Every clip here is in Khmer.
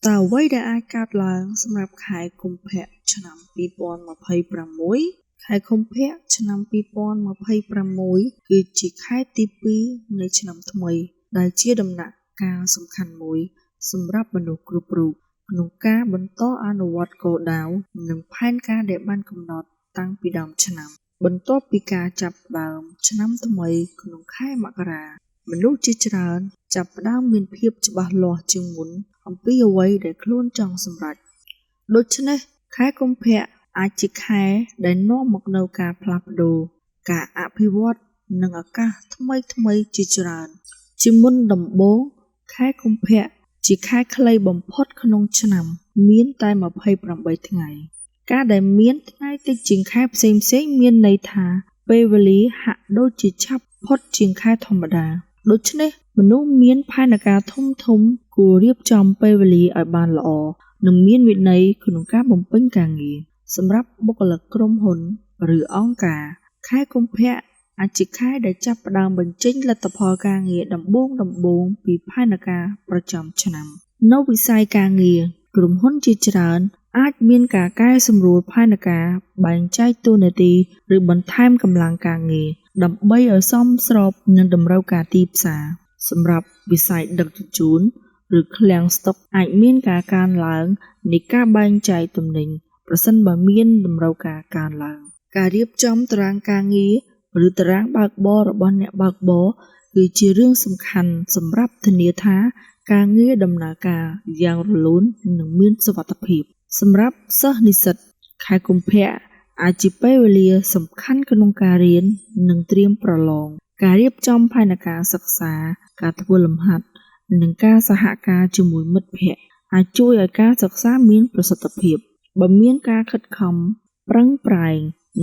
តើអ្វីដែលអាចកើតឡើងសម្រាប់ខែកុម្ភៈឆ្នាំ2026 ខែកុម្ភៈឆ្នាំ2026គឺជាខែទី2នៃឆ្នាំថ្មីដែលជាដំណាក់កាលសំខាន់មួយសម្រាប់មនុស្សគ្រប់រូបក្នុងការបន្តអនុវត្តគោលដៅនិងផែនការដែលបានកំណត់តាំងពីដើមឆ្នាំបន្ទាប់ពីការចាប់ផ្ដើមឆ្នាំថ្មីក្នុងខែមករាមនុស្សជាច្រើនចាប់ផ្ដើមមានភាពច្បាស់លាស់ជាងមុនអំពីអ្វីដែលខ្លួនចង់សម្រេចដូច្នេះខែកុម្ភៈអាចជាខែដែលនាំមកនូវការផ្លាស់ប្ដូរការអភិវឌ្ឍនិងឱកាសថ្មីៗជាច្រើនជាមុនដំបូងខែកុម្ភៈជាខែខ្លីបំផុតក្នុងឆ្នាំមានតែ28ថ្ងៃការដែលមានថ្ងៃតិចជាងខែផ្សេងៗមានន័យថាពេលវេលាហាក់ដូចជាឆាប់ផុតជាងខែធម្មតាដូច្នេះមនុស្សមានផែនការធំគួររៀបចំពេលវេលាឲ្យបានល្អនិងមានវិន័យក្នុងការបំពេញការងារសម្រាប់បុគ្គលិកក្រុមហ៊ុនឬអង្គការខែកុម្ភៈអាចជាខែដែលចាប់ផ្ដើមបញ្ចេញលទ្ធផលការងារដំបូងពីផែនការប្រចាំឆ្នាំនៅវិស័យការងារក្រុមហ៊ុនជាច្រើនអាចមានការកែសម្រួលផែនការបែងចែកតួនាទីឬបន្ថែមកម្លាំងការងារដើម្បីឲ្យសមស្របនឹងតម្រូវការទីផ្សារសម្រាប់វិស័យដឹកជញ្ជូនឬឃ្លាំងស្តុកអាចមានការកើនឡើងនៃការបែងចែកទំនិញប្រសិនបើមានតម្រូវការកើនឡើងការរៀបចំតារាងការងារឬតារាងបើកបររបស់អ្នកបើកបរគឺជារឿងសំខាន់សម្រាប់ធានាថាការងារដំណើរការយ៉ាងរលូននិងមានសុវត្ថិភាពសម្រាប់សិស្សនិស្សិតខែកុម្ភៈអាចជាពេលវេលាសំខាន់ក្នុងការរៀននិងត្រៀមប្រឡងការរៀបចំផែនការសិក្សាការធ្វើលំហាត់និងការសហការជាមួយមិត្តភ័ក្តិអាចជួយឲ្យការសិក្សាមានប្រសិទ្ធភាពបើមានការខិតខំប្រឹងប្រែង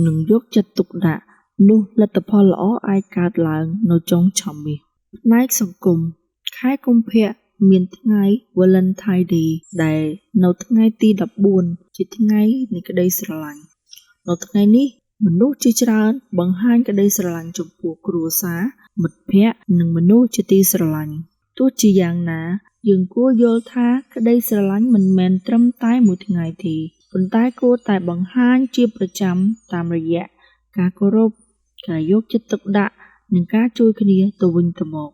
និងយកចិត្តទុកដាក់នោះលទ្ធផលល្អអាចកើតឡើងនៅចុងឆ្នាំនេះផ្នែកសង្គមខែកុម្ភៈមានថ្ងៃ Valentine Day ដែលនៅថ្ងៃទី14ជាថ្ងៃនៃក្តីស្រឡាញ់នៅថ្ងៃនេះមនុស្សជាច្រើនបង្ហាញក្តីស្រឡាញ់ចំពោះគ្រួសារមិត្តភ័ក្តិនិងមនុស្សជាទីស្រឡាញ់ទោះជាយ៉ាងណាយើងគួរយល់ថាក្តីស្រឡាញ់មិនមែនត្រឹមតែមួយថ្ងៃទេប៉ុន្តែគួរតែបង្ហាញជាប្រចាំតាមរយៈការគោរពការយកចិត្តទុកដាក់និងការជួយគ្នាទៅវិញទៅមក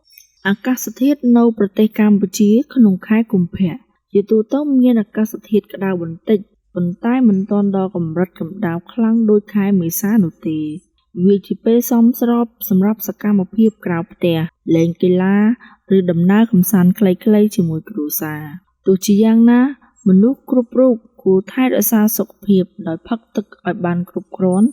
អាកាសធាតុនៅប្រទេសកម្ពុជាក្នុងខែកុម្ភៈជាទូទៅមានអាកាសធាតុក្តៅបន្តិចប៉ុន្តែមិនទាន់ដល់កម្រិតកម្ដៅខ្លាំងដូចខែមេសានោះទេវាជាពេលសមស្របសម្រាប់សកម្មភាពក្រៅផ្ទះលេងកីឡាឬដំណើរកម្សាន្តខ្លីៗជាមួយគ្រួសារទោះជាយ៉ាងណាមនុស្សគ្រប់រូបគួរថែរក្សាសុខភាពដោយផឹកទឹកឲ្យបានគ្រប់គ្រាន់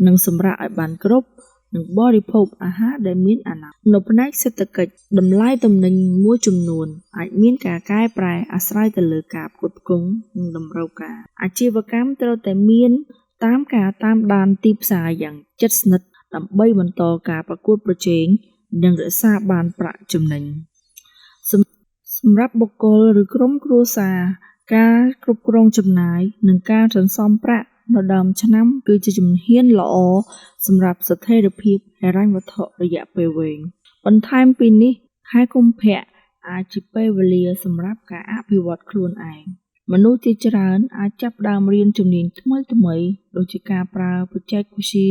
និងសម្រាកឲ្យបានគ្រប់និងបរិភោគអាហារដែលមានអនាម័យនៅផ្នែកសេដ្ឋកិច្ចតម្លៃទំនិញមួយចំនួនអាចមានការកែប្រែអាស្រ័យទៅលើការផ្គត់ផ្គង់និងតម្រូវការអាជីវកម្មត្រូវតែមានការតាមដានទីផ្សារយ៉ាងជិតស្និទ្ធដើម្បីបន្តការប្រកួតប្រជែងនិងរក្សាបានប្រាក់ចំណេញសម្រាប់បុគ្គលឬក្រុមគ្រួសារការគ្រប់គ្រងចំណាយនិងការសន្សំប្រាក់នៅដើមឆ្នាំគឺជាជំហានល្អសម្រាប់ស្ថិរភាពហិរញ្ញវត្ថុរយៈពេលវែងបន្ថែមពីនេះខែកុម្ភៈអាចជាពេលវេលាសម្រាប់ការអភិវឌ្ឍខ្លួនឯងមនុស្សជាច្រើនអាចចាប់ផ្ដើមរៀនជំនាញថ្មីៗដូចជាការប្រើបច្ចេកវិទ្យា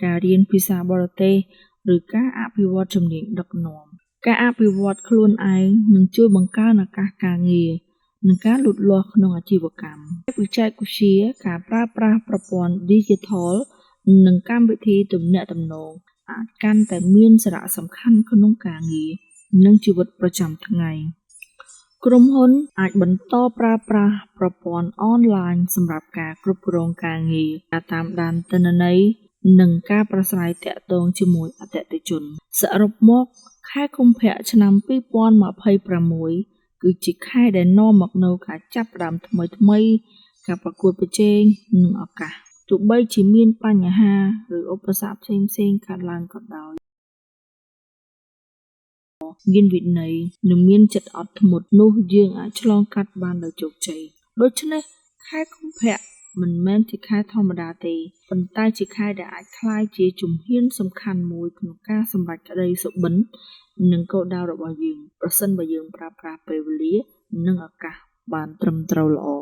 ការរៀនភាសាបរទេសឬការអភិវឌ្ឍជំនាញដឹកនាំការអភិវឌ្ឍខ្លួនឯងនឹងជួយបង្កើនឱកាសការងារនិងការលូតលាស់ក្នុងអាជីវកម្មបច្ចេកវិទ្យាការប្រើប្រាស់ប្រព័ន្ធ Digital និងកម្មវិធីទំនាក់ទំនងអាចកាន់តែមានសារៈសំខាន់ក្នុងការងារនិងជីវិតប្រចាំថ្ងៃក្រុមហ៊ុនអាចបន្តប្រើប្រាស់ប្រព័ន្ធអនឡាញសម្រាប់ការគ្រប់គ្រងការងារការតាមដានទិន្នន័យនិងការប្រាស្រ័យទាក់ទងជាមួយអតិថិជនសរុបមកខែកុម្ភៈឆ្នាំ2026គឺជាខែដែលនាំមកនូវការចាប់ផ្ដើមថ្មីការប្រកួតប្រជែងនិងឱកាសទោះបីជាមានបញ្ហាឬឧបសគ្គផ្សេងៗកើតឡើងក៏ដោយមានវិន័យនិងមានចិត្តអត់ធ្មត់នោះយើងអាចឆ្លងកាត់បានដោយជោគជ័យដូច្នេះខែកុម្ភៈមិនមែនជាខែធម្មតាទេប៉ុន្តែជាខែដែលអាចក្លាយជាជំហានសំខាន់មួយក្នុងការសម្រេចក្តីសុបិននិងគោលដៅរបស់យើងប្រសិនបើយើងប្រើប្រាស់ពេលវេលានិងឱកាស បានត្រឹមត្រូវល្អ។